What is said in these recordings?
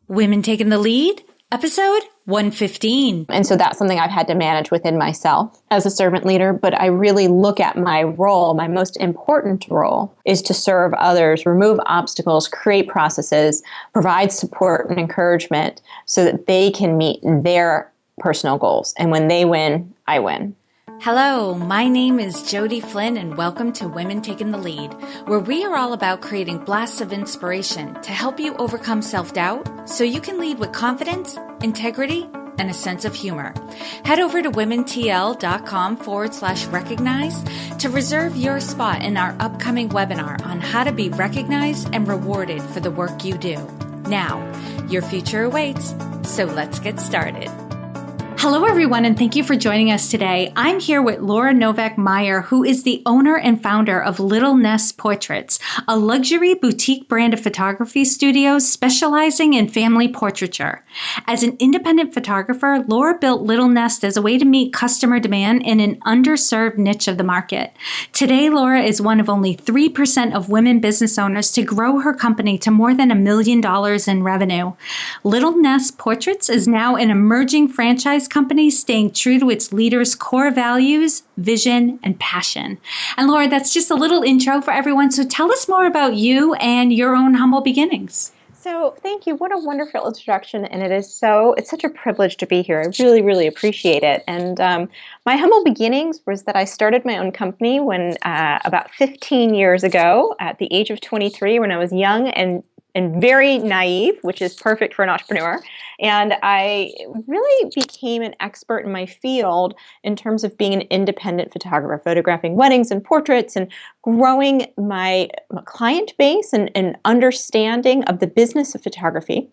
Women Taking the Lead, episode 115. And so that's something I've had to manage within myself as a servant leader. But I really look at my role, my most important role is to serve others, remove obstacles, create processes, provide support and encouragement so that they can meet their personal goals. And when they win, I win. Hello, my name is Jody Flynn and welcome to Women Taking the Lead, where we are all about creating blasts of inspiration to help you overcome self-doubt so you can lead with confidence, integrity, and a sense of humor. Head over to womentl.com/recognize to reserve your spot in our upcoming webinar on how to be recognized and rewarded for the work you do. Now, your future awaits, so let's get started. Hello, everyone, and thank you for joining us today. I'm here with Laura Novak Meyer, who is the owner and founder of Little Nest Portraits, a luxury boutique brand of photography studios specializing in family portraiture. As an independent photographer, Laura built Little Nest as a way to meet customer demand in an underserved niche of the market. Today, Laura is one of only 3% of women business owners to grow her company to more than $1 million in revenue. Little Nest Portraits is now an emerging franchise company staying true to its leaders' core values, vision, and passion. And Laura, that's just a little intro for everyone. So tell us more about you and your own humble beginnings. So thank you. What a wonderful introduction. And it's such a privilege to be here. I really, really appreciate it. And my humble beginnings was that I started my own company when about 15 years ago at the age of 23, when I was young and very naive, which is perfect for an entrepreneur. And I really became an expert in my field in terms of being an independent photographer, photographing weddings and portraits and growing my client base and understanding of the business of photography.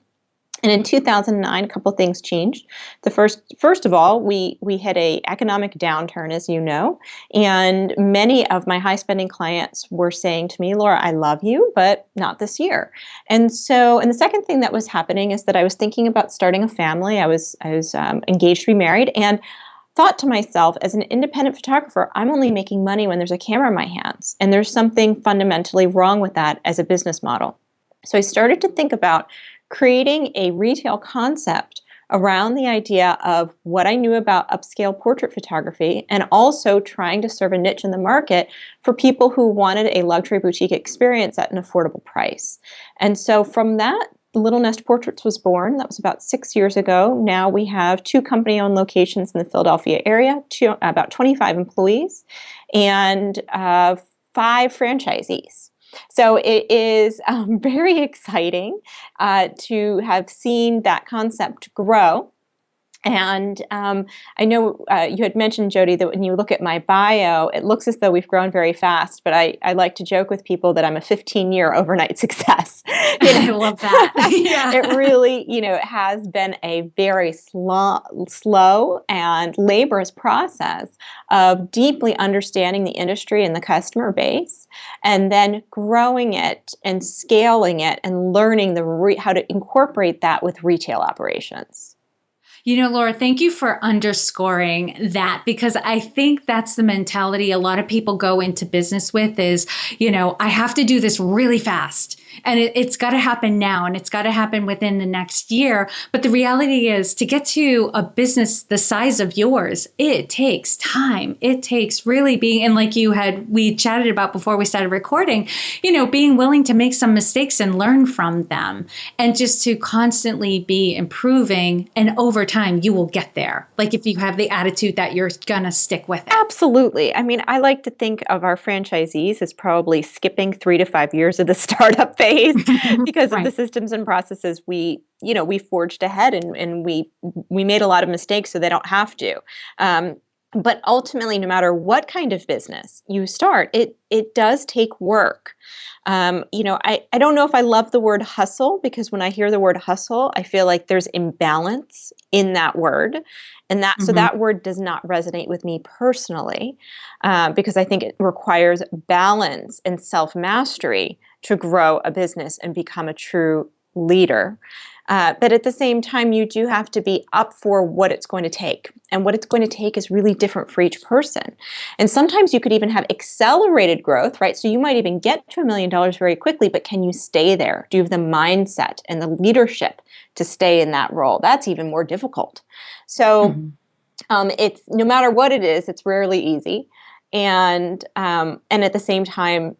And in 2009, a couple of things changed. First of all, we hit an economic downturn, as you know, and many of my high-spending clients were saying to me, Laura, I love you, but not this year. And the second thing that was happening is that I was thinking about starting a family. I was engaged to be married, and thought to myself, as an independent photographer, I'm only making money when there's a camera in my hands, and there's something fundamentally wrong with that as a business model. So I started to think about creating a retail concept around the idea of what I knew about upscale portrait photography and also trying to serve a niche in the market for people who wanted a luxury boutique experience at an affordable price. And so from that, Little Nest Portraits was born. That was about 6 years ago. Now we have 2 company-owned locations in the Philadelphia area, about 25 employees, and 5 franchisees. So it is very exciting to have seen that concept grow. And I know you had mentioned, Jody, that when you look at my bio, it looks as though we've grown very fast. But I like to joke with people that I'm a 15-year overnight success. I love that. Yeah. It really, it has been a very slow and laborious process of deeply understanding the industry and the customer base, and then growing it and scaling it and learning how to incorporate that with retail operations. You know, Laura, thank you for underscoring that, because I think that's the mentality a lot of people go into business with is, I have to do this really fast and it's got to happen now and it's got to happen within the next year. But the reality is, to get to a business the size of yours, it takes time. It takes really being, and like we chatted about before we started recording, being willing to make some mistakes and learn from them, and just to constantly be improving, and over time you will get there. Like if you have the attitude that you're gonna stick with it. Absolutely. I mean, I like to think of our franchisees as probably skipping 3 to 5 years of the startup phase because Right. of the systems and processes we forged ahead, and we made a lot of mistakes so they don't have to. But ultimately, no matter what kind of business you start, it does take work. I don't know if I love the word hustle, because when I hear the word hustle, I feel like there's imbalance in that word. And so that word does not resonate with me personally, because I think it requires balance and self-mastery to grow a business and become a true leader. But at the same time, you do have to be up for what it's going to take. And what it's going to take is really different for each person. And sometimes you could even have accelerated growth, right? So you might even get to $1 million very quickly, but can you stay there? Do you have the mindset and the leadership to stay in that role? That's even more difficult. So it's no matter what it is, it's rarely easy. And at the same time,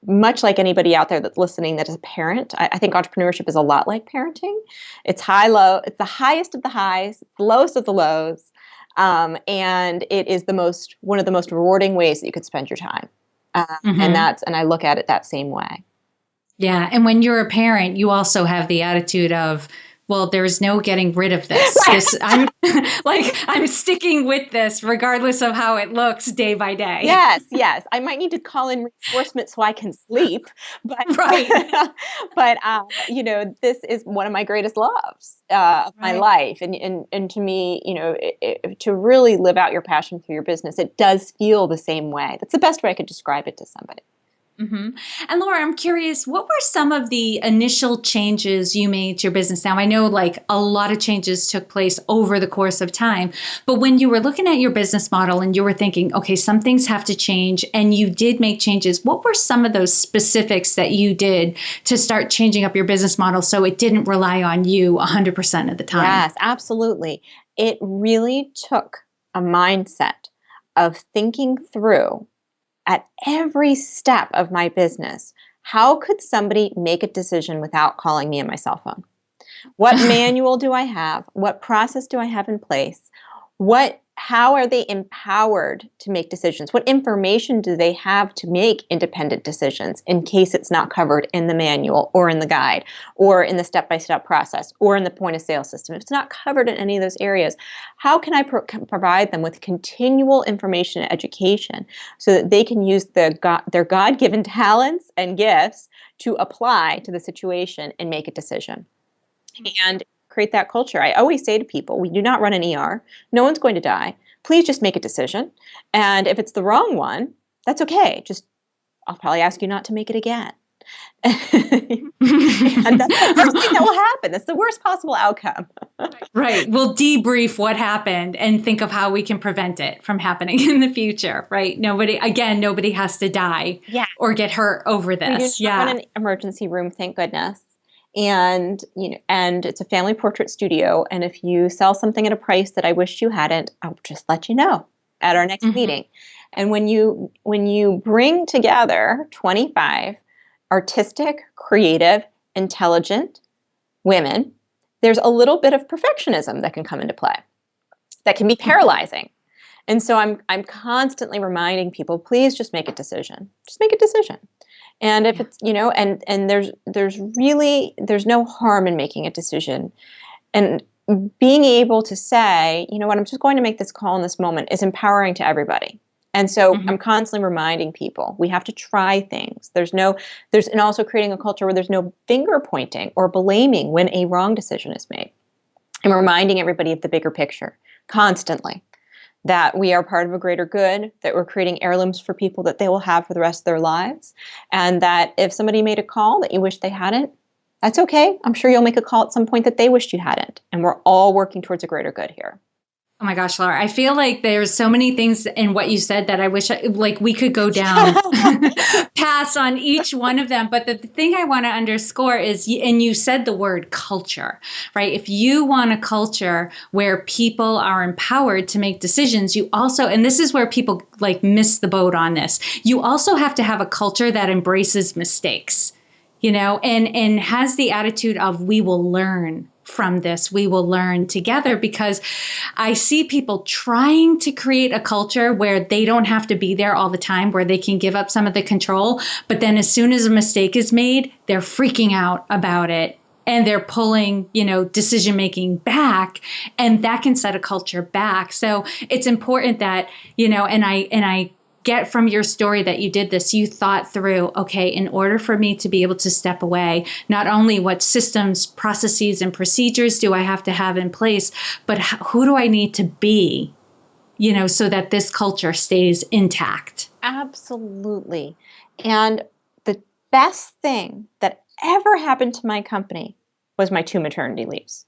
much like anybody out there that's listening that is a parent, I think entrepreneurship is a lot like parenting. It's high-low. It's the highest of the highs, the lowest of the lows, and it is one of the most rewarding ways that you could spend your time. And I look at it that same way. Yeah, and when you're a parent, you also have the attitude of, well, there's no getting rid of this. I'm sticking with this regardless of how it looks day by day. Yes. I might need to call in reinforcement so I can sleep, but this is one of my greatest loves of my life, and to me, to really live out your passion through your business, it does feel the same way. That's the best way I could describe it to somebody. And Laura, I'm curious, what were some of the initial changes you made to your business? Now, I know like a lot of changes took place over the course of time, but when you were looking at your business model and you were thinking, okay, some things have to change, and you did make changes, what were some of those specifics that you did to start changing up your business model so it didn't rely on you 100% of the time? Yes, absolutely. It really took a mindset of thinking through at every step of my business, how could somebody make a decision without calling me on my cell phone? What manual do I have? What process do I have in place? How are they empowered to make decisions? What information do they have to make independent decisions in case it's not covered in the manual or in the guide or in the step-by-step process or in the point-of-sale system? If it's not covered in any of those areas, how can I provide them with continual information and education so that they can use their God-given talents and gifts to apply to the situation and make a decision? And create that culture. I always say to people, we do not run an ER. No one's going to die. Please just make a decision. And if it's the wrong one, that's okay. I'll probably ask you not to make it again. And that's the worst thing that will happen. That's the worst possible outcome. Right. We'll debrief what happened and think of how we can prevent it from happening in the future, right? Nobody has to die or get hurt over this. We do not run an emergency room, thank goodness. And it's a family portrait studio. And if you sell something at a price that I wish you hadn't, I'll just let you know at our next meeting. And when you bring together 25 artistic, creative, intelligent women, there's a little bit of perfectionism that can come into play that can be paralyzing. And so I'm constantly reminding people, please just make a decision. Just make a decision. And if it's, and there's no harm in making a decision. And being able to say, you know what, I'm just going to make this call in this moment is empowering to everybody. And so I'm constantly reminding people, we have to try things. And also creating a culture where there's no finger pointing or blaming when a wrong decision is made. And reminding everybody of the bigger picture constantly. That we are part of a greater good, that we're creating heirlooms for people that they will have for the rest of their lives, and that if somebody made a call that you wish they hadn't, that's okay. I'm sure you'll make a call at some point that they wished you hadn't, and we're all working towards a greater good here. Oh my gosh, Laura, I feel like there's so many things in what you said that I wish we could go down paths on each one of them. But the thing I want to underscore is, and you said the word culture, right? If you want a culture where people are empowered to make decisions, you also, and this is where people miss the boat on this, you also have to have a culture that embraces mistakes, and has the attitude of, we will learn from this. We will learn together, because I see people trying to create a culture where they don't have to be there all the time, where they can give up some of the control. But then as soon as a mistake is made, they're freaking out about it. And they're pulling, decision-making back, and that can set a culture back. So it's important that, and I get from your story that you did this, you thought through, okay, in order for me to be able to step away, not only what systems, processes, and procedures do I have to have in place, but who do I need to be, so that this culture stays intact? Absolutely. And the best thing that ever happened to my company was my 2 maternity leaves.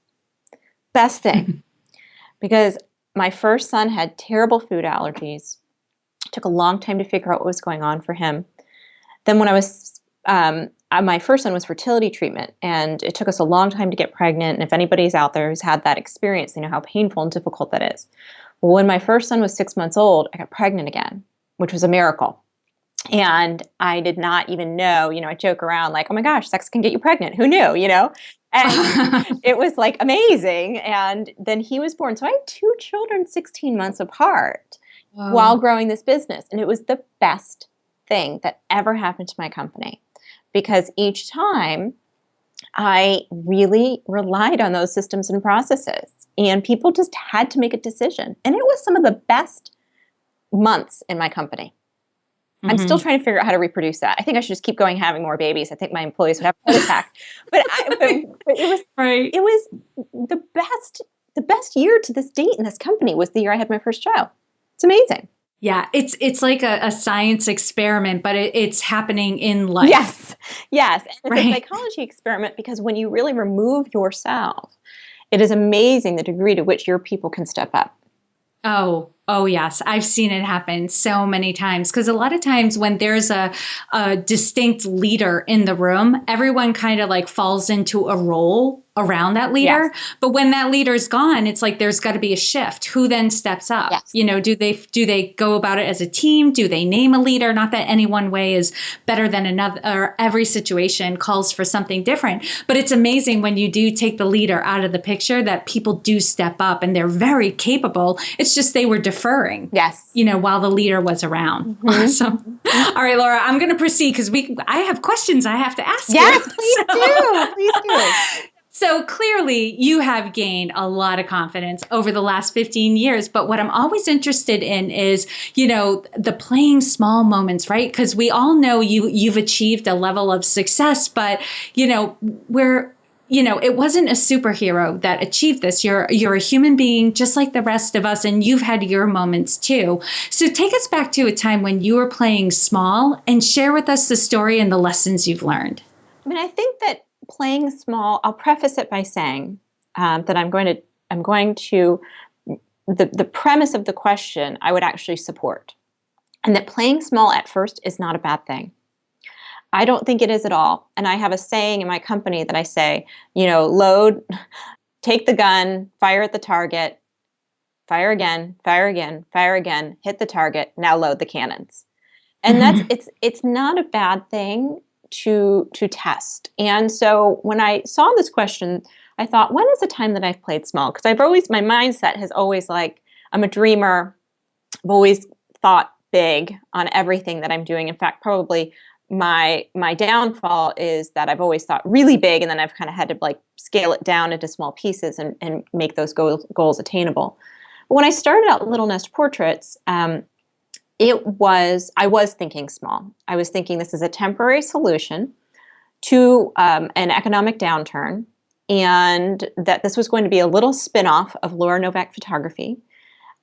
Best thing, because my first son had terrible food allergies. It took a long time to figure out what was going on for him. Then when I was, my first son was fertility treatment, and it took us a long time to get pregnant. And if anybody's out there who's had that experience, they know how painful and difficult that is. Well, when my first son was 6 months old, I got pregnant again, which was a miracle. And I did not even know, I joke around like, oh my gosh, sex can get you pregnant. Who knew, And it was like amazing. And then he was born. So I had 2 children 16 months apart while growing this business. And it was the best thing that ever happened to my company, because each time I really relied on those systems and processes, and people just had to make a decision. And it was some of the best months in my company. I'm still trying to figure out how to reproduce that. I think I should just keep going having more babies. I think my employees would have a heart attack. But it was the best year to this date in this company was the year I had my first child. It's amazing. Yeah, it's like a science experiment, but it's happening in life. Yes. And it's a psychology experiment, because when you really remove yourself, it is amazing the degree to which your people can step up. Oh, yes. I've seen it happen so many times, because a lot of times when there's a distinct leader in the room, everyone kind of like falls into a role around that leader. Yes. But when that leader's gone, it's like there's got to be a shift. Who then steps up? Yes. Do they go about it as a team? Do they name a leader? Not that any one way is better than another, or every situation calls for something different. But it's amazing when you do take the leader out of the picture that people do step up, and they're very capable. It's just they were deferring. Yes. While the leader was around. Awesome. All right, Laura, I'm going to proceed because I have questions I have to ask you. Yes, please do. So clearly you have gained a lot of confidence over the last 15 years. But what I'm always interested in is, the playing small moments, right? Because we all know you've achieved a level of success, but, it wasn't a superhero that achieved this. You're a human being just like the rest of us, and you've had your moments too. So take us back to a time when you were playing small and share with us the story and the lessons you've learned. I think that playing small, I'll preface it by saying that the premise of the question I would actually support, and that playing small at first is not a bad thing. I don't think it is at all. And I have a saying in my company that I say, load, take the gun, fire at the target, fire again, fire again, fire again, hit the target, now load the cannons. And it's not a bad thing to test. And so when I saw this question, I thought, when is the time that I've played small? Because my mindset has always I'm a dreamer. I've always thought big on everything that I'm doing. In fact, probably my downfall is that I've always thought really big, and then I've kind of had to scale it down into small pieces and make those goals attainable. But when I started out Little Nest Portraits, I was thinking small. I was thinking this is a temporary solution to an economic downturn, and that this was going to be a little spin-off of Laura Novak Photography.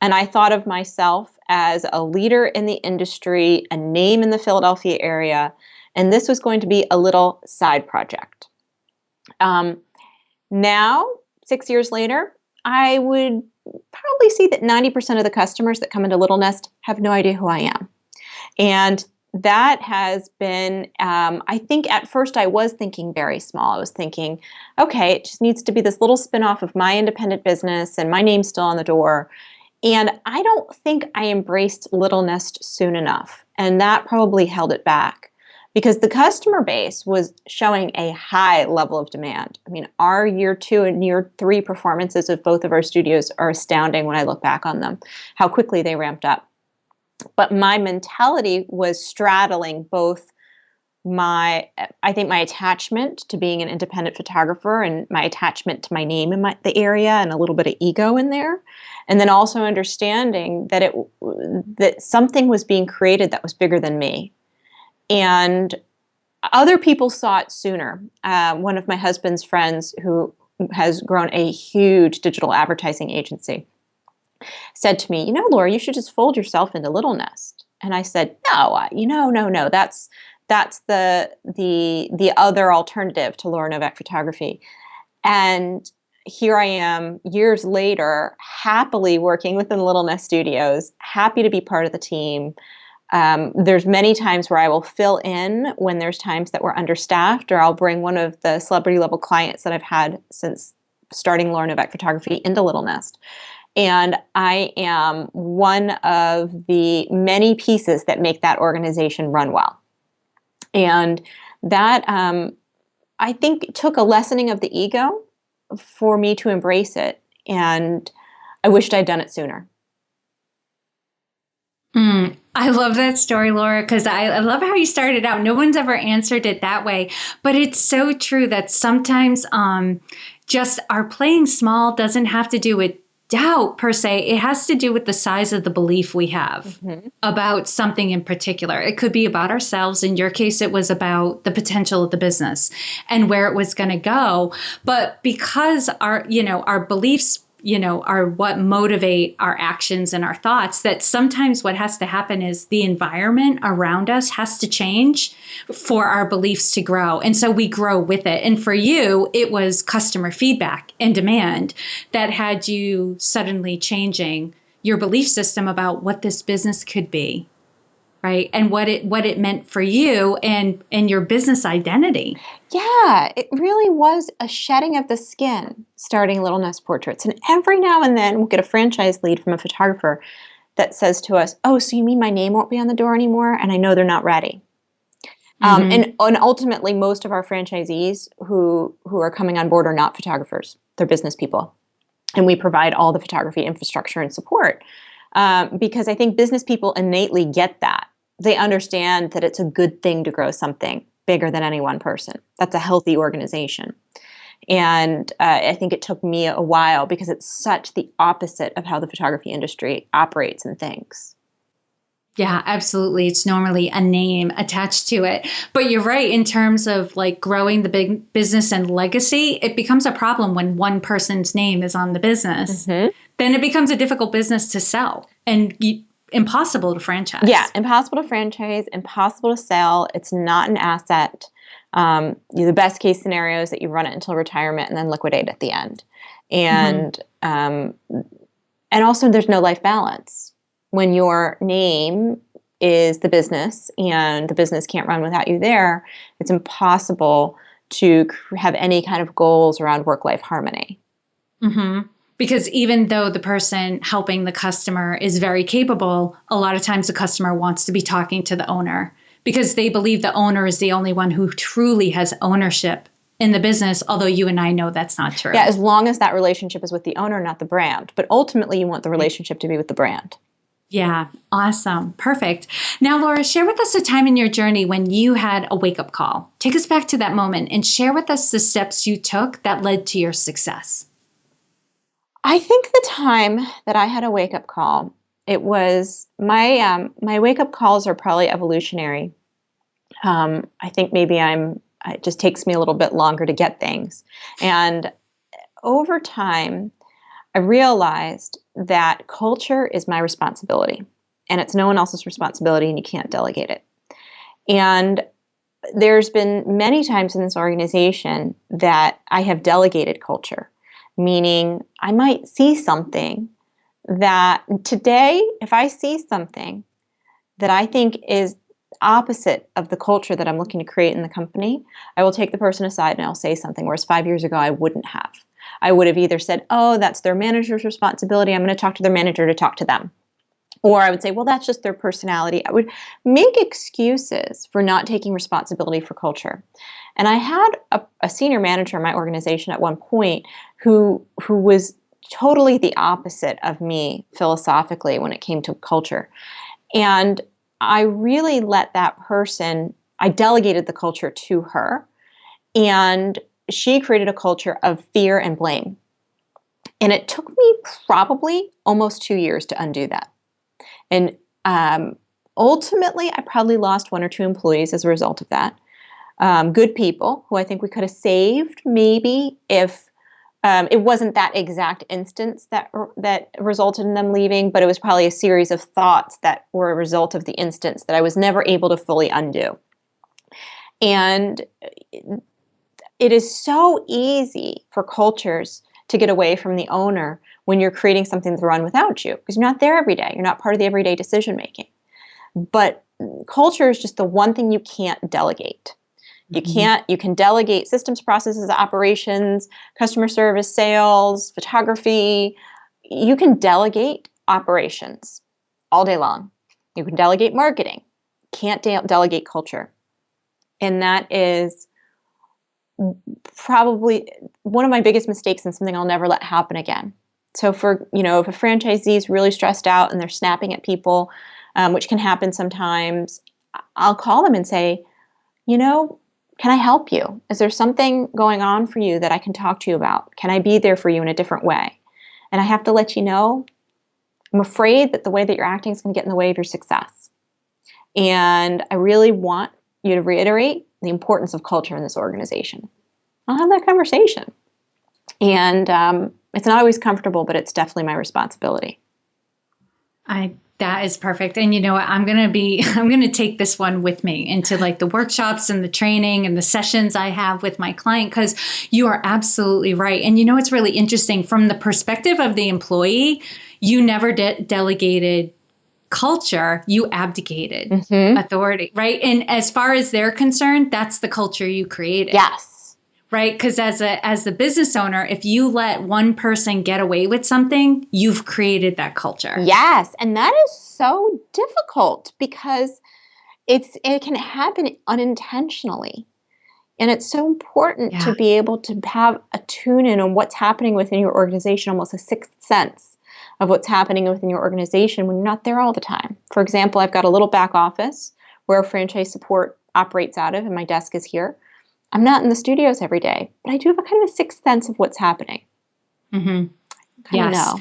And I thought of myself as a leader in the industry, a name in the Philadelphia area, and this was going to be a little side project. Now, 6 years later, I would probably see that 90% of the customers that come into Little Nest have no idea who I am. And that has been, I think at first I was thinking very small. I was thinking, okay, it just needs to be this little spin-off of my independent business, and my name's still on the door. And I don't think I embraced Little Nest soon enough. And that probably held it back, because the customer base was showing a high level of demand. Our year 2 and year 3 performances of both of our studios are astounding when I look back on them, how quickly they ramped up. But my mentality was straddling both my attachment to being an independent photographer, and my attachment to my name in the area, and a little bit of ego in there. And then also understanding that that something was being created that was bigger than me. And other people saw it sooner. One of my husband's friends, who has grown a huge digital advertising agency, said to me, Laura, you should just fold yourself into Little Nest. And I said, no, no. That's the other alternative to Laura Novak Photography. And here I am years later, happily working within Little Nest Studios, happy to be part of the team. There's many times where I will fill in when there's times that we're understaffed, or I'll bring one of the celebrity level clients that I've had since starting Laura Novak Photography into Little Nest. And I am one of the many pieces that make that organization run well. And that, I think, took a lessening of the ego for me to embrace it. And I wished I'd done it sooner. I love that story, Laura, because I love how you started out. No one's ever answered it that way. But it's so true that sometimes just our playing small doesn't have to do with doubt per se. It has to do with the size of the belief we have about something in particular. It could be about ourselves. In your case, it was about the potential of the business and where it was going to go. But because our beliefs, are what motivate our actions and our thoughts, that sometimes what has to happen is the environment around us has to change for our beliefs to grow. And so we grow with it. And for you, it was customer feedback and demand that had you suddenly changing your belief system about what this business could be, right? And what it meant for you and your business identity. Yeah, it really was a shedding of the skin starting Little Nest Portraits. And every now and then we'll get a franchise lead from a photographer that says to us, "Oh, so you mean my name won't be on the door anymore?" And I know they're not ready. And ultimately, most of our franchisees who are coming on board are not photographers. They're business people. And we provide all the photography infrastructure and support because I think business people innately get that. They understand that it's a good thing to grow something bigger than any one person. That's a healthy organization. And I think it took me a while because it's such the opposite of how the photography industry operates and thinks. Yeah, absolutely. It's normally a name attached to it. But you're right, in terms of like growing the big business and legacy, it becomes a problem when one person's name is on the business. Then it becomes a difficult business to sell and impossible to franchise. Yeah, impossible to franchise, impossible to sell. It's not an asset. The best case scenario is that you run it until retirement and then liquidate at the end. And also there's no life balance. When your name is the business and the business can't run without you there, it's impossible to have any kind of goals around work-life harmony. Because even though the person helping the customer is very capable, a lot of times the customer wants to be talking to the owner because they believe the owner is the only one who truly has ownership in the business, although you and I know that's not true. Yeah, as long as that relationship is with the owner, not the brand. But ultimately, you want the relationship to be with the brand. Yeah, awesome. Perfect. Now, Laura, share with us a time in your journey when you had a wake-up call. Take us back to that moment and share with us the steps you took that led to your success. I think the time that I had a wake-up call, it was my wake-up calls are probably evolutionary. I think maybe it just takes me a little bit longer to get things. And over time, I realized that culture is my responsibility and it's no one else's responsibility and you can't delegate it. And there's been many times in this organization that I have delegated culture, meaning I might see something that today, if I see something that I think is opposite of the culture that I'm looking to create in the company, I will take the person aside and I'll say something, whereas 5 years ago I wouldn't have. I would have either said, "Oh, that's their manager's responsibility. I'm going to talk to their manager to talk to them." Or I would say, "Well, that's just their personality." I would make excuses for not taking responsibility for culture. And I had a senior manager in my organization at one point who was totally the opposite of me philosophically when it came to culture. And I really let that person, I delegated the culture to her. And she created a culture of fear and blame. And it took me probably almost 2 years to undo that. And ultimately, I probably lost 1 or 2 employees as a result of that. Good people who I think we could have saved maybe if it wasn't that exact instance that resulted in them leaving, but it was probably a series of thoughts that were a result of the instance that I was never able to fully undo. And It is so easy for cultures to get away from the owner when you're creating something to run without you, because you're not there every day. You're not part of the everyday decision making. But culture is just the one thing you can't delegate. You can delegate systems, processes, operations, customer service, sales, photography. You can delegate operations all day long. You can delegate marketing. Can't delegate culture. And that is probably one of my biggest mistakes and something I'll never let happen again. So if a franchisee is really stressed out and they're snapping at people, which can happen sometimes, I'll call them and say, can I help you? Is there something going on for you that I can talk to you about? Can I be there for you in a different way? And I have to let you know, I'm afraid that the way that you're acting is going to get in the way of your success. And I really want you to reiterate the importance of culture in this organization. I'll have that conversation. And it's not always comfortable, but it's definitely my responsibility. That is perfect. And you know what? I'm going to take this one with me into like the workshops and the training and the sessions I have with my client, because you are absolutely right. And it's really interesting from the perspective of the employee, you never delegated culture, you abdicated authority, right? And as far as they're concerned, that's the culture you created. Yes. Right? Because as the business owner, if you let one person get away with something, you've created that culture. Yes. And that is so difficult because it can happen unintentionally. And it's so important to be able to have a tune in on what's happening within your organization, almost a sixth sense of what's happening within your organization when you're not there all the time. For example, I've got a little back office where franchise support operates out of, and my desk is here. I'm not in the studios every day, but I do have a kind of a sixth sense of what's happening. Mm-hmm. Kind of know.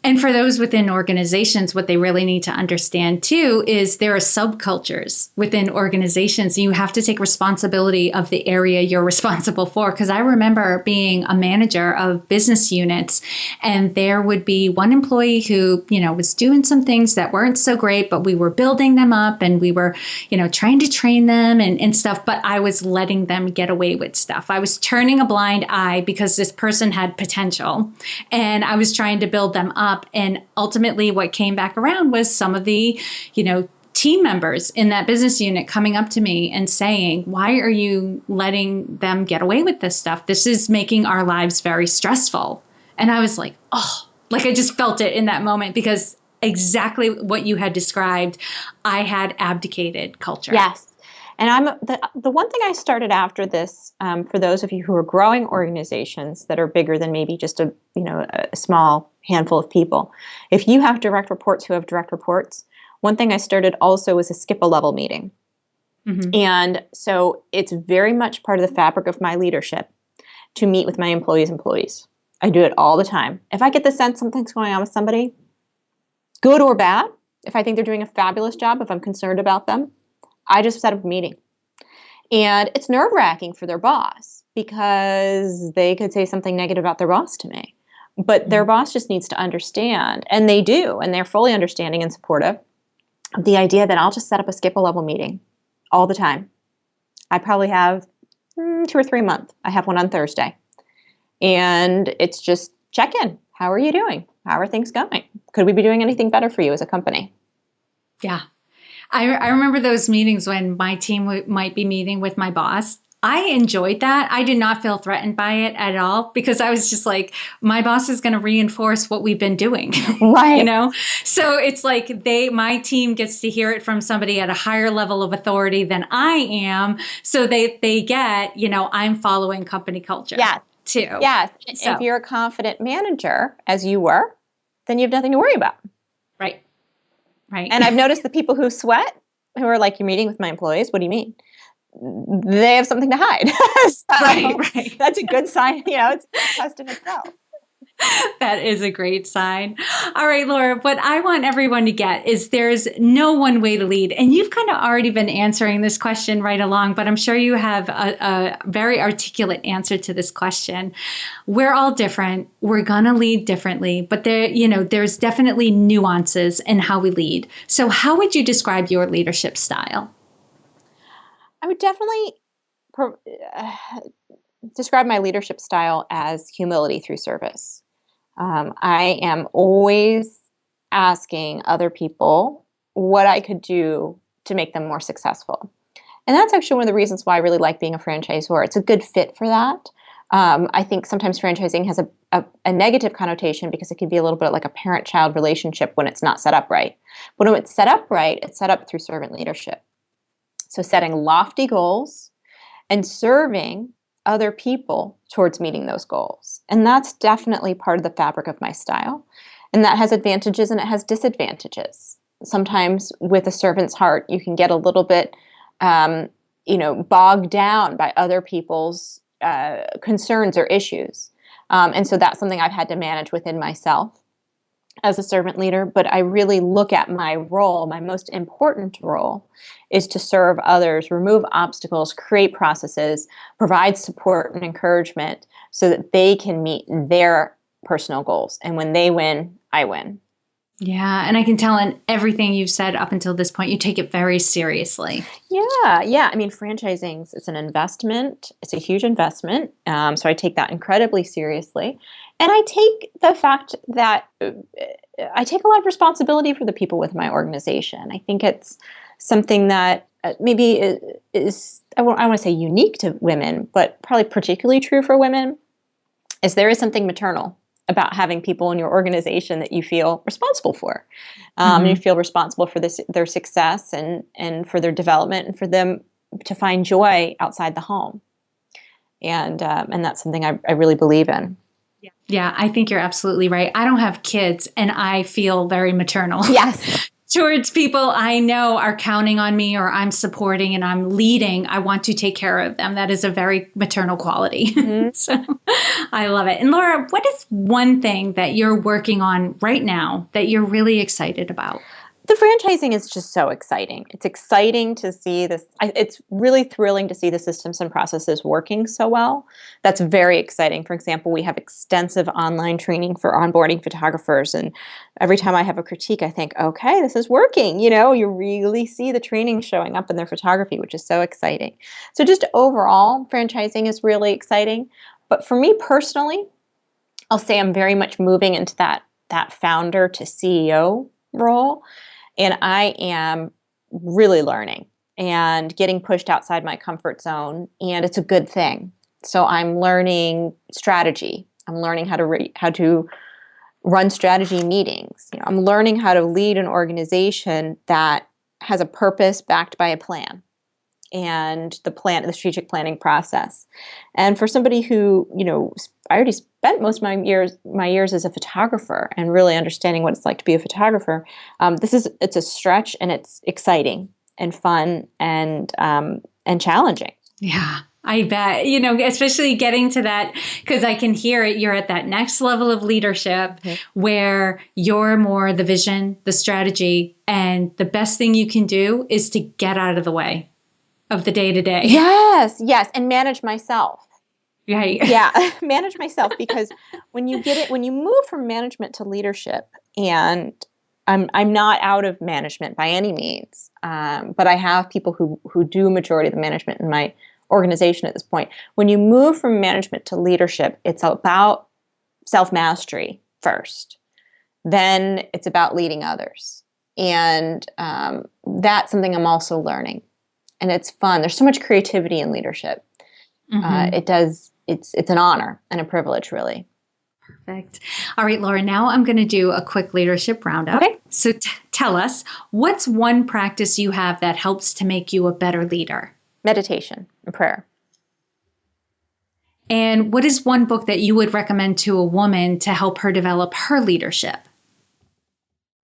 And for those within organizations, what they really need to understand too is there are subcultures within organizations. You have to take responsibility of the area you're responsible for. Because I remember being a manager of business units, and there would be one employee who, was doing some things that weren't so great, but we were building them up and we were, trying to train them and stuff. But I was letting them get away with stuff. I was turning a blind eye because this person had potential, and I was trying to build them up. And ultimately what came back around was some of the, team members in that business unit coming up to me and saying, why are you letting them get away with this stuff? This is making our lives very stressful. And I was like, I just felt it in that moment, because exactly what you had described, I had abdicated culture. Yes. And the one thing I started after this, for those of you who are growing organizations that are bigger than maybe just a small handful of people, if you have direct reports who have direct reports, one thing I started also was a skip a level meeting. Mm-hmm. And so it's very much part of the fabric of my leadership to meet with my employees. I do it all the time. If I get the sense something's going on with somebody, good or bad, if I think they're doing a fabulous job, if I'm concerned about them, I just set up a meeting. And it's nerve-wracking for their boss, because they could say something negative about their boss to me. But their boss just needs to understand, and they do, and they're fully understanding and supportive of the idea that I'll just set up a skip a level meeting all the time. I probably have 2 or 3 a month. I have one on Thursday. And it's just check in. How are you doing? How are things going? Could we be doing anything better for you as a company? Yeah. I remember those meetings when my team might be meeting with my boss. I enjoyed that. I did not feel threatened by it at all, because I was just like, my boss is going to reinforce what we've been doing. Right. So it's like my team gets to hear it from somebody at a higher level of authority than I am. So they get, I'm following company culture. Yes. Too. Yes. So, if you're a confident manager, as you were, then you have nothing to worry about. Right. Right. And I've noticed the people who sweat, who are like, you're meeting with my employees, what do you mean? They have something to hide. Right. That's a good sign. It's a test in itself. That is a great sign. All right, Laura, what I want everyone to get is there's no one way to lead. And you've kind of already been answering this question right along, but I'm sure you have a very articulate answer to this question. We're all different. We're going to lead differently, but there's definitely nuances in how we lead. So how would you describe your leadership style? I would definitely pro- uh, describe my leadership style as humility through service. I am always asking other people what I could do to make them more successful. And that's actually one of the reasons why I really like being a franchisor. It's a good fit for that. I think sometimes franchising has a negative connotation because it can be a little bit like a parent-child relationship when it's not set up right. But when it's set up right, it's set up through servant leadership. So setting lofty goals and serving other people towards meeting those goals. And that's definitely part of the fabric of my style. And that has advantages and it has disadvantages. Sometimes with a servant's heart, you can get a little bit bogged down by other people's concerns or issues. And so that's something I've had to manage within myself as a servant leader. But I really look at my role, my most important role is to serve others, remove obstacles, create processes, provide support and encouragement so that they can meet their personal goals. And when they win, I win. Yeah. And I can tell in everything you've said up until this point, you take it very seriously. Yeah. I mean, franchising, it's an investment. It's a huge investment. So I take that incredibly seriously. And I take the fact that I take a lot of responsibility for the people with my organization. I think it's something that maybe is I want to say unique to women, but probably particularly true for women, is there is something maternal about having people in your organization that you feel responsible for. You feel responsible for their success and for their development and for them to find joy outside the home. And that's something I really believe in. Yeah, I think you're absolutely right. I don't have kids and I feel very maternal. Yes. Towards people I know are counting on me or I'm supporting and I'm leading. I want to take care of them. That is a very maternal quality. So I love it. And Laura, what is one thing that you're working on right now that you're really excited about? The franchising is just so exciting. It's exciting to see this. It's really thrilling to see the systems and processes working so well. That's very exciting. For example, we have extensive online training for onboarding photographers. And every time I have a critique, I think, okay, this is working. You really see the training showing up in their photography, which is so exciting. So just overall, franchising is really exciting. But for me personally, I'll say I'm very much moving into that founder to CEO role. And I am really learning and getting pushed outside my comfort zone, and it's a good thing. So I'm learning strategy. I'm learning how to run strategy meetings. I'm learning how to lead an organization that has a purpose backed by a plan and the strategic planning process. And for somebody who, I already spent most of my years as a photographer and really understanding what it's like to be a photographer. It's a stretch and it's exciting and fun and challenging. Yeah. I bet, especially getting to that, because I can hear it. You're at that next level of leadership where you're more the vision, the strategy, and the best thing you can do is to get out of the way of the day-to-day. Yes. And manage myself. Right. Yeah, manage myself, because when you move from management to leadership, and I'm not out of management by any means, but I have people who do majority of the management in my organization at this point. When you move from management to leadership, it's about self-mastery first. Then it's about leading others. And that's something I'm also learning. And it's fun. There's so much creativity in leadership. It's an honor and a privilege, really. Perfect. All right, Laura, now I'm going to do a quick leadership roundup. Okay. So tell us, what's one practice you have that helps to make you a better leader? Meditation and prayer. And what is one book that you would recommend to a woman to help her develop her leadership?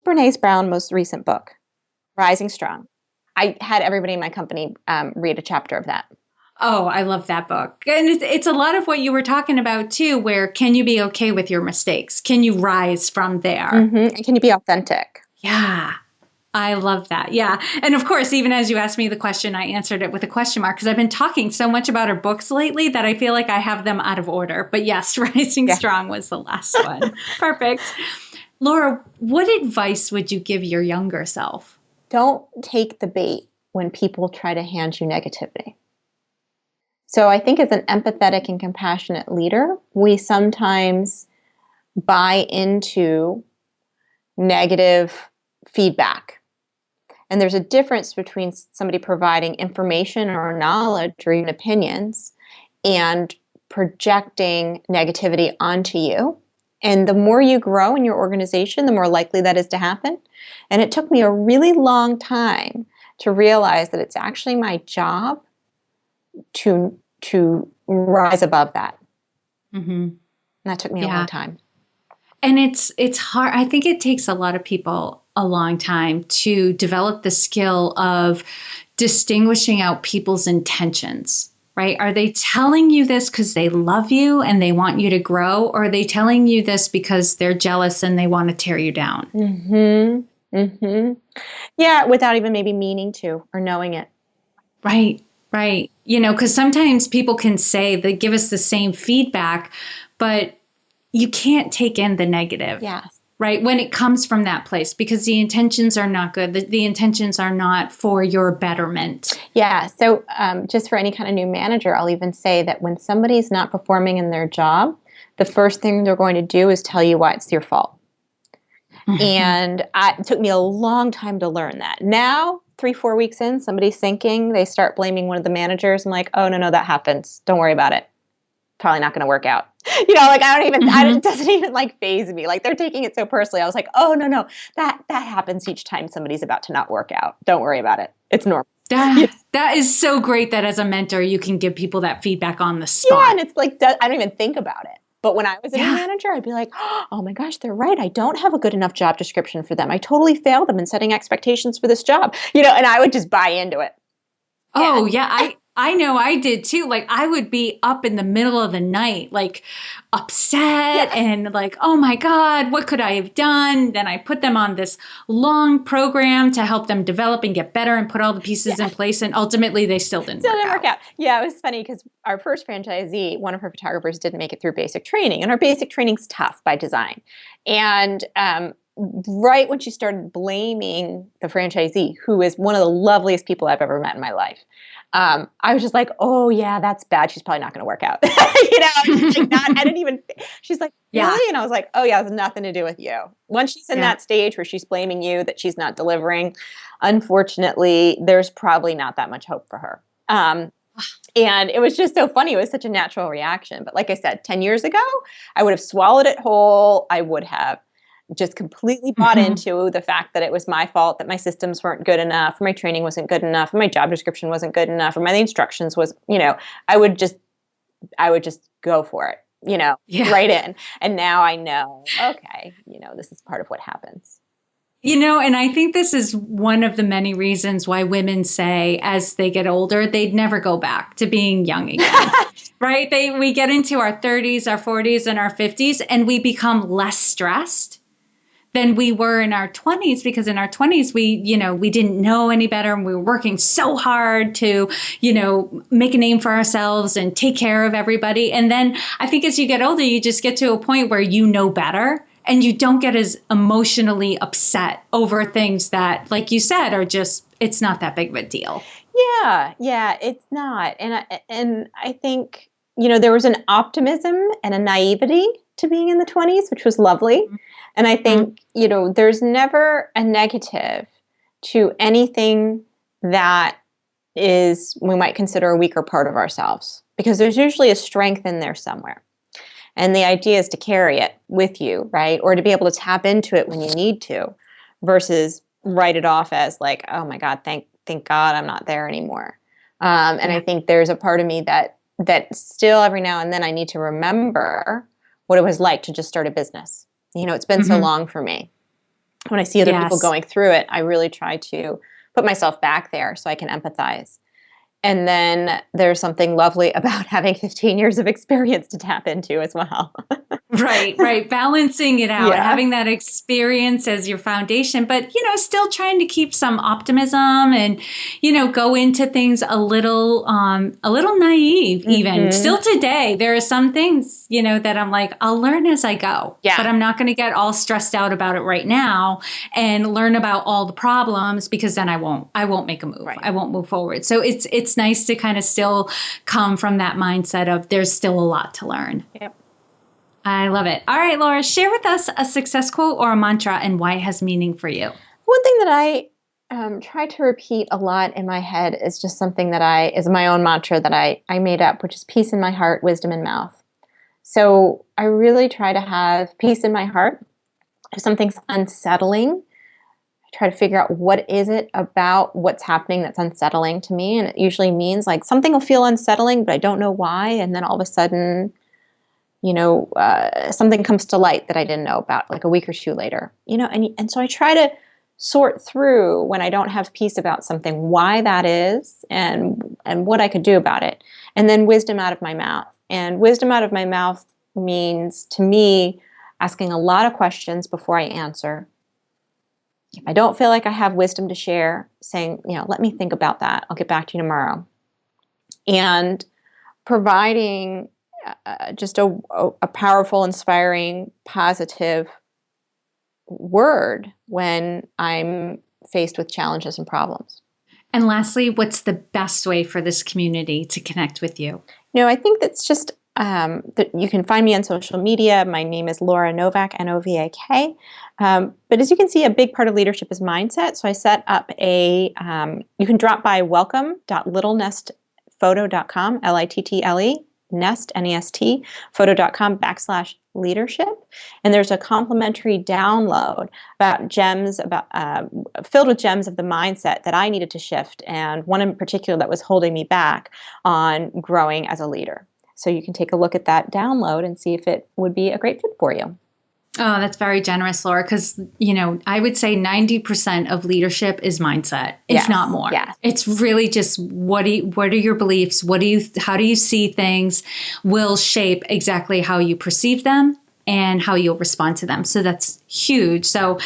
Brené Brown's most recent book, Rising Strong. I had everybody in my company read a chapter of that. Oh, I love that book. And it's a lot of what you were talking about too, where can you be okay with your mistakes? Can you rise from there? And can you be authentic? Yeah, I love that. Yeah. And of course, even as you asked me the question, I answered it with a question mark because I've been talking so much about her books lately that I feel like I have them out of order. But yes, Rising Strong was the last one. Perfect. Laura, what advice would you give your younger self? Don't take the bait when people try to hand you negativity. So I think as an empathetic and compassionate leader, we sometimes buy into negative feedback. And there's a difference between somebody providing information or knowledge or even opinions and projecting negativity onto you. And the more you grow in your organization, the more likely that is to happen. And it took me a really long time to realize that it's actually my job to rise above that. Mm-hmm. And that took me a long time. And it's hard. I think it takes a lot of people a long time to develop the skill of distinguishing out people's intentions, right? Are they telling you this because they love you and they want you to grow? Or are they telling you this because they're jealous and they want to tear you down? Mm-hmm. Mm-hmm. Yeah, without even maybe meaning to or knowing it. Right, right. Because sometimes people can say they give us the same feedback, but you can't take in the negative. Yes. Right? When it comes from that place, because the intentions are not good. The intentions are not for your betterment. Yeah. So just for any kind of new manager, I'll even say that when somebody's not performing in their job, the first thing they're going to do is tell you why it's your fault. Mm-hmm. And it took me a long time to learn that. Now, 3-4 weeks in, somebody's thinking, they start blaming one of the managers. I'm like, oh, no, that happens. Don't worry about it. Probably not going to work out. It doesn't even like faze me. Like they're taking it so personally. I was like, oh, no, that happens each time somebody's about to not work out. Don't worry about it. It's normal. That is so great that as a mentor, you can give people that feedback on the spot. Yeah, and it's like, I don't even think about it. But when I was a new manager, I'd be like, oh my gosh, they're right. I don't have a good enough job description for them. I totally failed them in setting expectations for this job. And I would just buy into it. Oh, yeah. I know I did too. Like I would be up in the middle of the night, like upset and like, oh my God, what could I have done? Then I put them on this long program to help them develop and get better and put all the pieces in place. And ultimately they still didn't work out. Yeah, it was funny because our first franchisee, one of her photographers didn't make it through basic training. And our basic training's tough by design. And right when she started blaming the franchisee, who is one of the loveliest people I've ever met in my life, I was just like, oh yeah, that's bad. She's probably not going to work out. I didn't even, she's like, really? And I was like, oh yeah, it has nothing to do with you. Once she's in that stage where she's blaming you that she's not delivering, unfortunately, there's probably not that much hope for her. And it was just so funny. It was such a natural reaction. But like I said, 10 years ago, I would have swallowed it whole. I would have just completely bought into the fact that it was my fault, that my systems weren't good enough, or my training wasn't good enough, or my job description wasn't good enough, or my instructions was, I would just go for it, right in. And now I know, okay, this is part of what happens. And I think this is one of the many reasons why women say as they get older, they'd never go back to being young again, right? We get into our 30s, our 40s, and our 50s, and we become less stressed than we were in our 20s, because in our 20s, we didn't know any better. And we were working so hard to, make a name for ourselves and take care of everybody. And then I think as you get older, you just get to a point where you know better and you don't get as emotionally upset over things that, like you said, are just, it's not that big of a deal. Yeah, it's not. And I think, there was an optimism and a naivety to being in the 20s, which was lovely. Mm-hmm. And I think, there's never a negative to anything that is, we might consider a weaker part of ourselves, because there's usually a strength in there somewhere. And the idea is to carry it with you, right? Or to be able to tap into it when you need to, versus write it off as like, oh my God, thank God I'm not there anymore. And I think there's a part of me that still every now and then I need to remember what it was like to just start a business. It's been so long for me. When I see other people going through it, I really try to put myself back there so I can empathize. And then there's something lovely about having 15 years of experience to tap into as well. Right. Balancing it out, Yeah. having that experience as your foundation, but, still trying to keep some optimism and, go into things a little naive even. Still today, there are some things, that I'm like, I'll learn as I go, but I'm not going to get all stressed out about it right now and learn about all the problems, because then I won't make a move. Right. I won't move forward. So it's nice to kind of still come from that mindset of there's still a lot to learn. Yep. I love it. All right, Laura, share with us a success quote or a mantra and why it has meaning for you. One thing that I try to repeat a lot in my head is just something that is my own mantra that I made up, which is peace in my heart, wisdom in mouth. So I really try to have peace in my heart. If something's unsettling, I try to figure out what is it about what's happening that's unsettling to me. And it usually means like something will feel unsettling, but I don't know why. And then all of a sudden, something comes to light that I didn't know about like a week or two later, and so I try to sort through when I don't have peace about something, why that is and what I could do about it. And then wisdom out of my mouth. And wisdom out of my mouth means to me asking a lot of questions before I answer. If I don't feel like I have wisdom to share, saying, let me think about that. I'll get back to you tomorrow. And providing just a powerful, inspiring, positive word when I'm faced with challenges and problems. And lastly, what's the best way for this community to connect with you? I think that's just that you can find me on social media. My name is Laura Novak, Novak. But as you can see, a big part of leadership is mindset. So I set up you can drop by welcome.littlenestphoto.com, Little, Nest, N-E-S-T, photo.com/leadership. And there's a complimentary download filled with gems of the mindset that I needed to shift, and one in particular that was holding me back on growing as a leader. So you can take a look at that download and see if it would be a great fit for you. Oh, that's very generous, Laura, because, I would say 90% of leadership is mindset, if not more. Yes. It's really just what are your beliefs? How do you see things will shape exactly how you perceive them and how you'll respond to them. So that's huge. So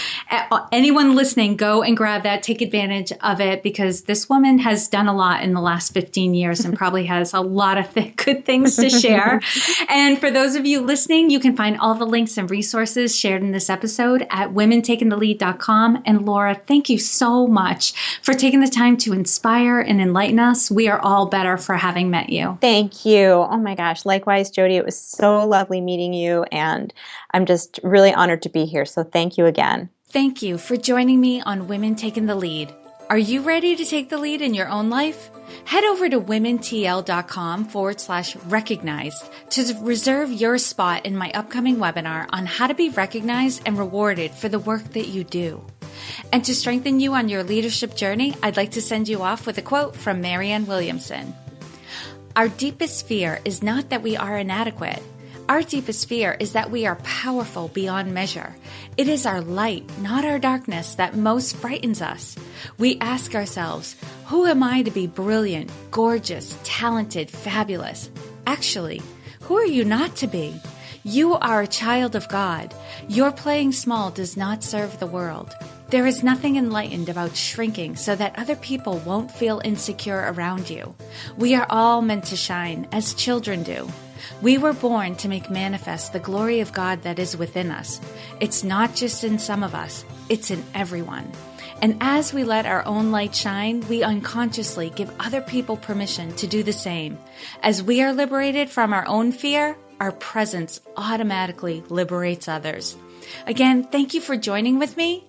anyone listening, go and grab that, take advantage of it, because this woman has done a lot in the last 15 years and probably has a lot of good things to share. And for those of you listening, you can find all the links and resources shared in this episode at womentakingthelead.com. And Laura, thank you so much for taking the time to inspire and enlighten us. We are all better for having met you. Thank you. Oh my gosh. Likewise, Jody, it was so lovely meeting you, and I'm just really honored to be here. So thank you again. Thank you for joining me on Women Taking the Lead. Are you ready to take the lead in your own life? Head over to womentl.com/recognized to reserve your spot in my upcoming webinar on how to be recognized and rewarded for the work that you do. And to strengthen you on your leadership journey, I'd like to send you off with a quote from Marianne Williamson. Our deepest fear is not that we are inadequate. Our deepest fear is that we are powerful beyond measure. It is our light, not our darkness, that most frightens us. We ask ourselves, who am I to be brilliant, gorgeous, talented, fabulous? Actually, who are you not to be? You are a child of God. Your playing small does not serve the world. There is nothing enlightened about shrinking so that other people won't feel insecure around you. We are all meant to shine, as children do. We were born to make manifest the glory of God that is within us. It's not just in some of us, it's in everyone. And as we let our own light shine, we unconsciously give other people permission to do the same. As we are liberated from our own fear, our presence automatically liberates others. Again, thank you for joining with me.